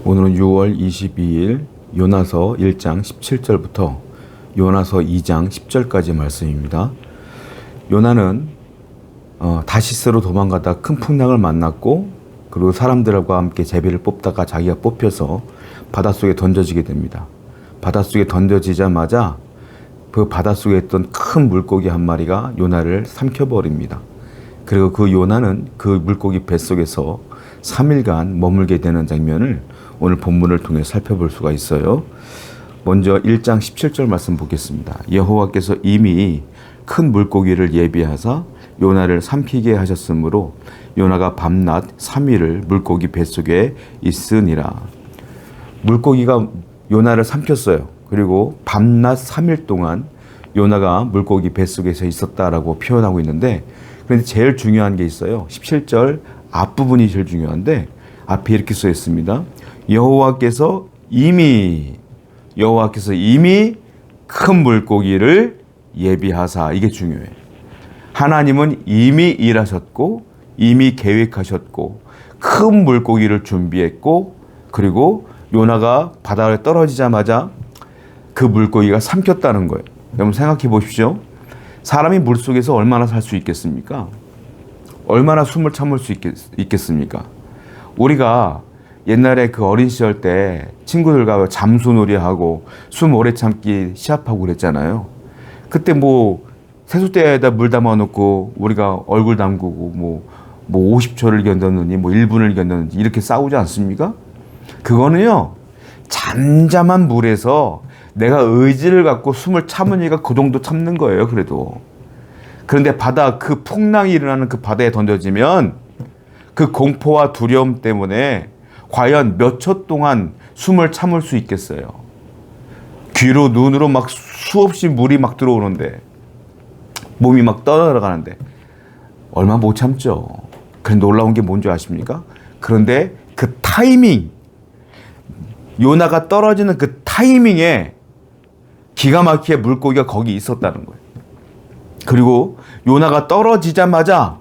오늘은 6월 22일 요나서 1장 17절부터 요나서 2장 10절까지 말씀입니다. 요나는 다시스로 도망가다 큰 풍랑을 만났고, 그리고 사람들과 함께 제비를 뽑다가 자기가 뽑혀서 바닷속에 던져지게 됩니다. 바닷속에 던져지자마자 그 바닷속에 있던 큰 물고기 한 마리가 요나를 삼켜버립니다. 그리고 그 요나는 그 물고기 뱃속에서 3일간 머물게 되는 장면을 오늘 본문을 통해 살펴볼 수가 있어요. 먼저 1장 17절 말씀 보겠습니다. 여호와께서 이미 큰 물고기를 예비하사 요나를 삼키게 하셨으므로 요나가 밤낮 3일을 물고기 뱃속에 있으니라. 물고기가 요나를 삼켰어요. 그리고 밤낮 3일 동안 요나가 물고기 뱃속에서 있었다라고 표현하고 있는데, 그런데 제일 중요한 게 있어요. 17절 앞부분이 제일 중요한데, 앞에 이렇게 써 있습니다. 여호와께서 이미 큰 물고기를 예비하사. 이게 중요해요. 하나님은 이미 일하셨고, 이미 계획하셨고, 큰 물고기를 준비했고, 그리고 요나가 바다에 떨어지자마자 그 물고기가 삼켰다는 거예요. 여러분 생각해 보십시오. 사람이 물속에서 얼마나 살 수 있겠습니까? 얼마나 숨을 참을 수 있겠습니까? 우리가 옛날에 그 어린 시절 때 친구들과 잠수놀이하고 숨 오래 참기 시합하고 그랬잖아요. 그때 뭐 세숫대에다 물 담아 놓고 우리가 얼굴 담그고 뭐 50초를 견뎠느니 뭐 1분을 견뎠는지 이렇게 싸우지 않습니까? 그거는요, 잠잠한 물에서 내가 의지를 갖고 숨을 참으니까 그 정도 참는 거예요, 그래도. 그런데 그 풍랑이 일어나는 그 바다에 던져지면 그 공포와 두려움 때문에 과연 몇 초 동안 숨을 참을 수 있겠어요? 귀로 눈으로 막 수없이 물이 막 들어오는데, 몸이 막 떠들어가는데 얼마 못 참죠. 그런데 놀라운 게 뭔지 아십니까? 그런데 그 타이밍, 요나가 떨어지는 그 타이밍에 기가 막히게 물고기가 거기 있었다는 거예요. 그리고 요나가 떨어지자마자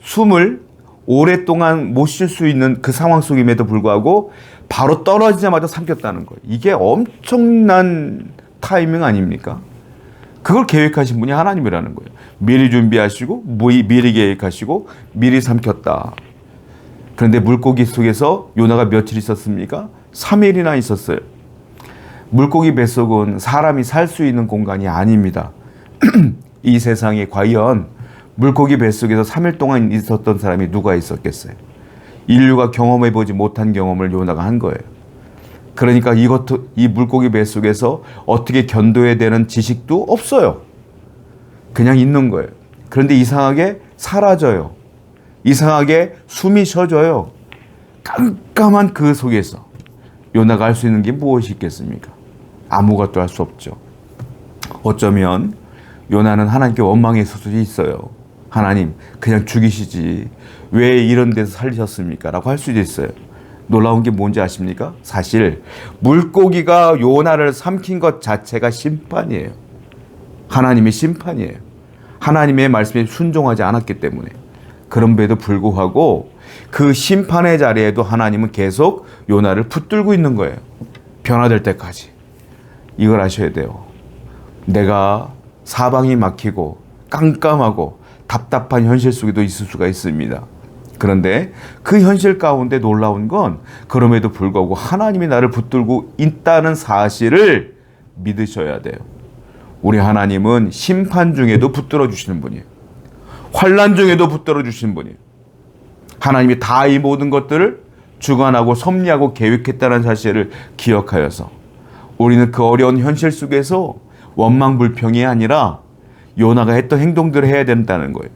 숨을 오랫동안 못 쉴 수 있는 그 상황 속임에도 불구하고 바로 떨어지자마자 삼켰다는 거예요. 이게 엄청난 타이밍 아닙니까? 그걸 계획하신 분이 하나님이라는 거예요. 미리 준비하시고 미리 계획하시고 미리 삼켰다. 그런데 물고기 속에서 요나가 며칠 있었습니까? 3일이나 있었어요. 물고기 뱃속은 사람이 살 수 있는 공간이 아닙니다. 이 세상에 과연 물고기 뱃속에서 3일 동안 있었던 사람이 누가 있었겠어요? 인류가 경험해보지 못한 경험을 요나가 한 거예요. 그러니까 이 물고기 뱃속에서 어떻게 견뎌야 되는 지식도 없어요. 그냥 있는 거예요. 그런데 이상하게 사라져요. 이상하게 숨이 쉬어져요. 깜깜한 그 속에서 요나가 할 수 있는 게 무엇이 있겠습니까? 아무것도 할 수 없죠. 어쩌면 요나는 하나님께 원망의 수술이 있어요. 하나님, 그냥 죽이시지 왜 이런 데서 살리셨습니까? 라고 할 수도 있어요. 놀라운 게 뭔지 아십니까? 사실 물고기가 요나를 삼킨 것 자체가 심판이에요. 하나님의 심판이에요. 하나님의 말씀에 순종하지 않았기 때문에. 그럼에도 불구하고 그 심판의 자리에도 하나님은 계속 요나를 붙들고 있는 거예요. 변화될 때까지. 이걸 아셔야 돼요. 내가 사방이 막히고 깜깜하고 답답한 현실 속에도 있을 수가 있습니다. 그런데 그 현실 가운데 놀라운 건 그럼에도 불구하고 하나님이 나를 붙들고 있다는 사실을 믿으셔야 돼요. 우리 하나님은 심판 중에도 붙들어 주시는 분이에요. 환난 중에도 붙들어 주시는 분이에요. 하나님이 다 이 모든 것들을 주관하고 섭리하고 계획했다는 사실을 기억하여서 우리는 그 어려운 현실 속에서 원망불평이 아니라 요나가 했던 행동들을 해야 된다는 거예요.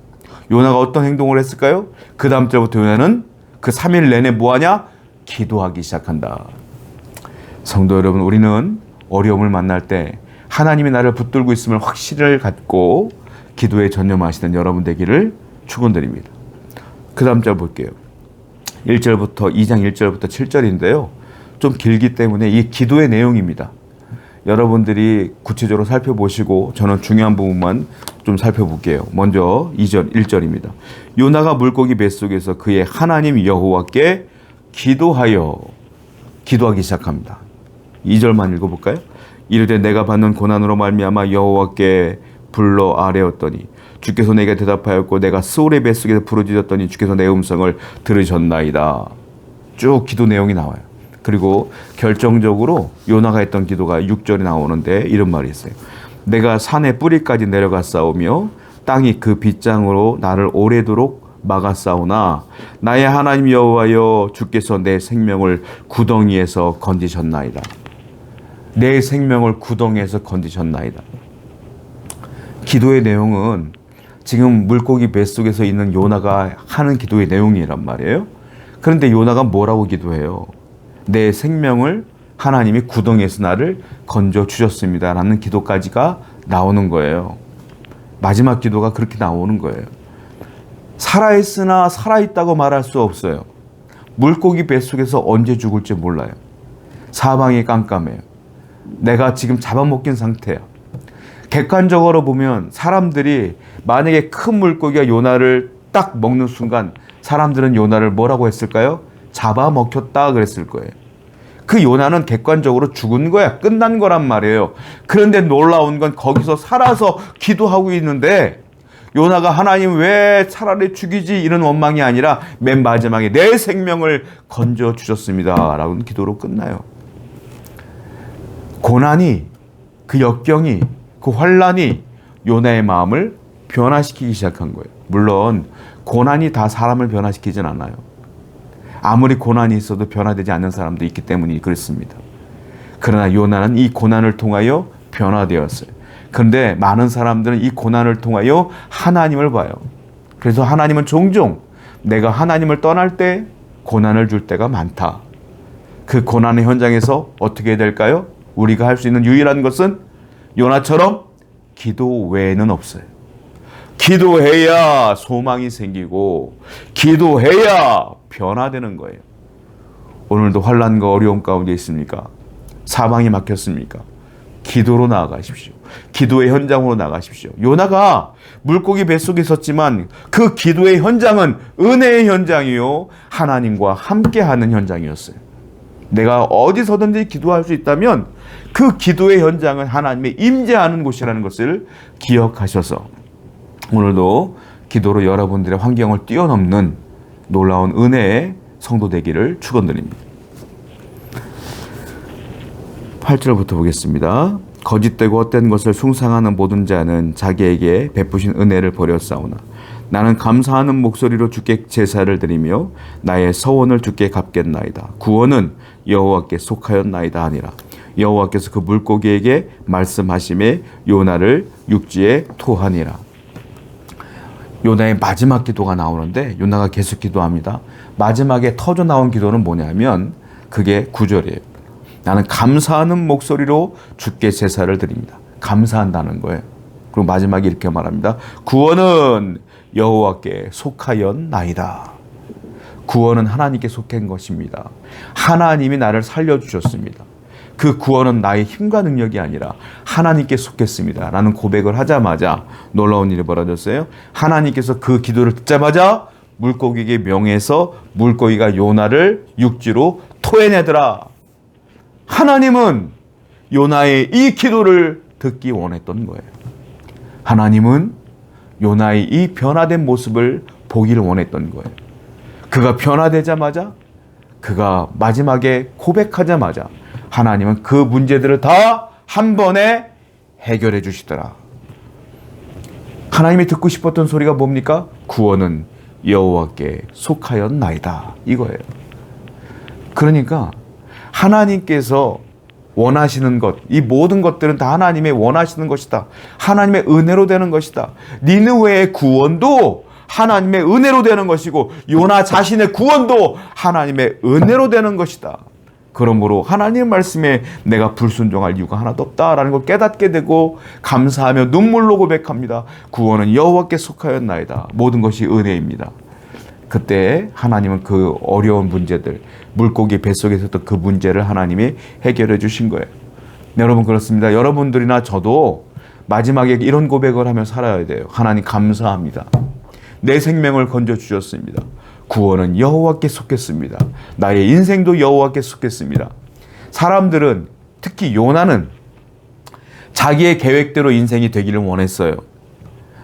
요나가 어떤 행동을 했을까요? 그 다음 절부터 요나는 그 3일 내내 뭐하냐? 기도하기 시작한다. 성도 여러분, 우리는 어려움을 만날 때 하나님이 나를 붙들고 있음을 확신을 갖고 기도에 전념하시는 여러분 되기를 축원드립니다. 그 다음 절 볼게요. 1절부터 2장 1절부터 7절인데요. 좀 길기 때문에 이 기도의 내용입니다. 여러분들이 구체적으로 살펴보시고 저는 중요한 부분만 좀 살펴볼게요. 먼저 1절입니다. 요나가 물고기 뱃속에서 그의 하나님 여호와께 기도하여 기도하기 시작합니다. 2절만 읽어볼까요? 이르되 내가 받는 고난으로 말미암아 여호와께 불러 아뢰었더니 주께서 내게 대답하였고 내가 스올의 뱃속에서 부르짖었더니 주께서 내 음성을 들으셨나이다. 쭉 기도 내용이 나와요. 그리고 결정적으로 요나가 했던 기도가 6절에 나오는데 이런 말이 있어요. 내가 산의 뿌리까지 내려갔사오며 땅이 그 빗장으로 나를 오래도록 막았사오나 나의 하나님 여호와여 주께서 내 생명을 구덩이에서 건지셨나이다. 내 생명을 구덩이에서 건지셨나이다. 기도의 내용은 지금 물고기 뱃속에서 있는 요나가 하는 기도의 내용이란 말이에요. 그런데 요나가 뭐라고 기도해요? 내 생명을 하나님이 구덩이에서 나를 건져 주셨습니다 라는 기도까지가 나오는 거예요. 마지막 기도가 그렇게 나오는 거예요. 살아있으나 살아있다고 말할 수 없어요. 물고기 뱃속에서 언제 죽을지 몰라요. 사방이 깜깜해요. 내가 지금 잡아먹힌 상태야. 객관적으로 보면 사람들이 만약에 큰 물고기가 요나를 딱 먹는 순간 사람들은 요나를 뭐라고 했을까요? 잡아먹혔다 그랬을 거예요. 그 요나는 객관적으로 죽은 거야. 끝난 거란 말이에요. 그런데 놀라운 건 거기서 살아서 기도하고 있는데 요나가 하나님 왜 차라리 죽이지 이런 원망이 아니라 맨 마지막에 내 생명을 건져 주셨습니다 라는 기도로 끝나요. 고난이, 그 역경이, 그 환란이 요나의 마음을 변화시키기 시작한 거예요. 물론 고난이 다 사람을 변화시키진 않아요. 아무리 고난이 있어도 변화되지 않는 사람도 있기 때문이 그렇습니다. 그러나 요나는 이 고난을 통하여 변화되었어요. 그런데 많은 사람들은 이 고난을 통하여 하나님을 봐요. 그래서 하나님은 종종 내가 하나님을 떠날 때 고난을 줄 때가 많다. 그 고난의 현장에서 어떻게 해야 될까요? 우리가 할 수 있는 유일한 것은 요나처럼 기도 외에는 없어요. 기도해야 소망이 생기고 기도해야 변화되는 거예요. 오늘도 환난과 어려움 가운데 있습니까? 사방이 막혔습니까? 기도로 나아가십시오. 기도의 현장으로 나가십시오. 요나가 물고기 뱃속에 있었지만 그 기도의 현장은 은혜의 현장이요 하나님과 함께하는 현장이었어요. 내가 어디서든지 기도할 수 있다면 그 기도의 현장은 하나님의 임재하는 곳이라는 것을 기억하셔서 오늘도 기도로 여러분들의 환경을 뛰어넘는 놀라운 은혜의 성도 되기를 축원드립니다. 8절부터 보겠습니다. 거짓되고 헛된 것을 숭상하는 모든 자는 자기에게 베푸신 은혜를 버렸사오나 나는 감사하는 목소리로 주께 제사를 드리며 나의 서원을 주께 갚겠나이다. 구원은 여호와께 속하였나이다 하니라. 여호와께서 그 물고기에게 말씀하심에 요나를 육지에 토하니라. 요나의 마지막 기도가 나오는데 요나가 계속 기도합니다. 마지막에 터져 나온 기도는 뭐냐면 그게 9절이에요. 나는 감사하는 목소리로 주께 제사를 드립니다. 감사한다는 거예요. 그리고 마지막에 이렇게 말합니다. 구원은 여호와께 속하였나이다. 구원은 하나님께 속한 것입니다. 하나님이 나를 살려주셨습니다. 그 구원은 나의 힘과 능력이 아니라 하나님께 속했습니다 라는 고백을 하자마자 놀라운 일이 벌어졌어요. 하나님께서 그 기도를 듣자마자 물고기에게 명해서 물고기가 요나를 육지로 토해내더라. 하나님은 요나의 이 기도를 듣기 원했던 거예요. 하나님은 요나의 이 변화된 모습을 보기를 원했던 거예요. 그가 변화되자마자 그가 마지막에 고백하자마자 하나님은 그 문제들을 다 한 번에 해결해 주시더라. 하나님이 듣고 싶었던 소리가 뭡니까? 구원은 여호와께 속하였나이다. 이거예요. 그러니까 하나님께서 원하시는 것, 이 모든 것들은 다 하나님의 원하시는 것이다. 하나님의 은혜로 되는 것이다. 니느웨의 구원도 하나님의 은혜로 되는 것이고 요나 자신의 구원도 하나님의 은혜로 되는 것이다. 그러므로 하나님의 말씀에 내가 불순종할 이유가 하나도 없다라는 걸 깨닫게 되고 감사하며 눈물로 고백합니다. 구원은 여호와께 속하였나이다. 모든 것이 은혜입니다. 그때 하나님은 그 어려운 문제들, 물고기 뱃속에 있었던 그 문제를 하나님이 해결해 주신 거예요. 여러분 그렇습니다. 여러분들이나 저도 마지막에 이런 고백을 하며 살아야 돼요. 하나님 감사합니다. 내 생명을 건져주셨습니다. 구원은 여호와께 속했습니다. 나의 인생도 여호와께 속했습니다. 사람들은, 특히 요나는 자기의 계획대로 인생이 되기를 원했어요.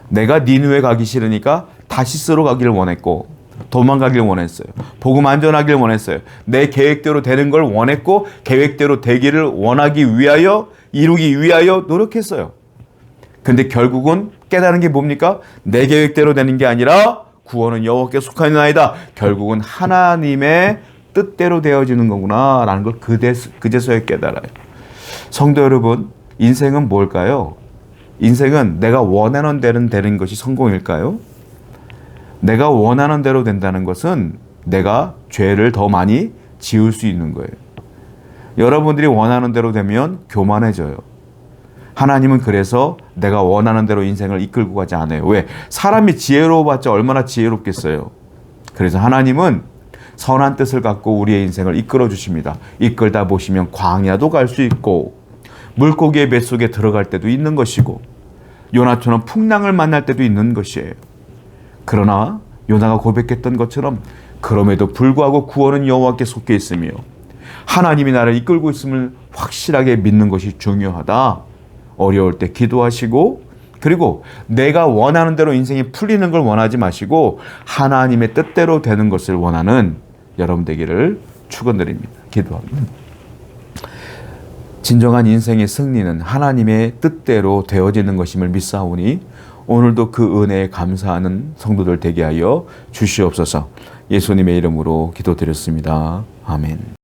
내가 니느웨 가기 싫으니까 다시스로 가기를 원했고, 도망가길 원했어요. 복음 안전하길 원했어요. 내 계획대로 되는 걸 원했고, 계획대로 되기를 원하기 위하여, 이루기 위하여 노력했어요. 근데 결국은 깨달은 게 뭡니까? 내 계획대로 되는 게 아니라 구원은 여호와께 속하나이다. 결국은 하나님의 뜻대로 되어지는 거구나 라는 걸 그제서야 깨달아요. 성도 여러분, 인생은 뭘까요? 인생은 내가 원하는 대로 되는 것이 성공일까요? 내가 원하는 대로 된다는 것은 내가 죄를 더 많이 지을 수 있는 거예요. 여러분들이 원하는 대로 되면 교만해져요. 하나님은 그래서 내가 원하는 대로 인생을 이끌고 가지 않아요. 왜? 사람이 지혜로워봤자 얼마나 지혜롭겠어요. 그래서 하나님은 선한 뜻을 갖고 우리의 인생을 이끌어 주십니다. 이끌다 보시면 광야도 갈 수 있고 물고기의 뱃속에 들어갈 때도 있는 것이고 요나처럼 풍랑을 만날 때도 있는 것이에요. 그러나 요나가 고백했던 것처럼 그럼에도 불구하고 구원은 여호와께 속해 있으며 하나님이 나를 이끌고 있음을 확실하게 믿는 것이 중요하다. 어려울 때 기도하시고, 그리고 내가 원하는 대로 인생이 풀리는 걸 원하지 마시고 하나님의 뜻대로 되는 것을 원하는 여러분 되기를 축원드립니다. 기도합니다. 진정한 인생의 승리는 하나님의 뜻대로 되어지는 것임을 믿사오니 오늘도 그 은혜에 감사하는 성도들 되게 하여 주시옵소서. 예수님의 이름으로 기도드렸습니다. 아멘.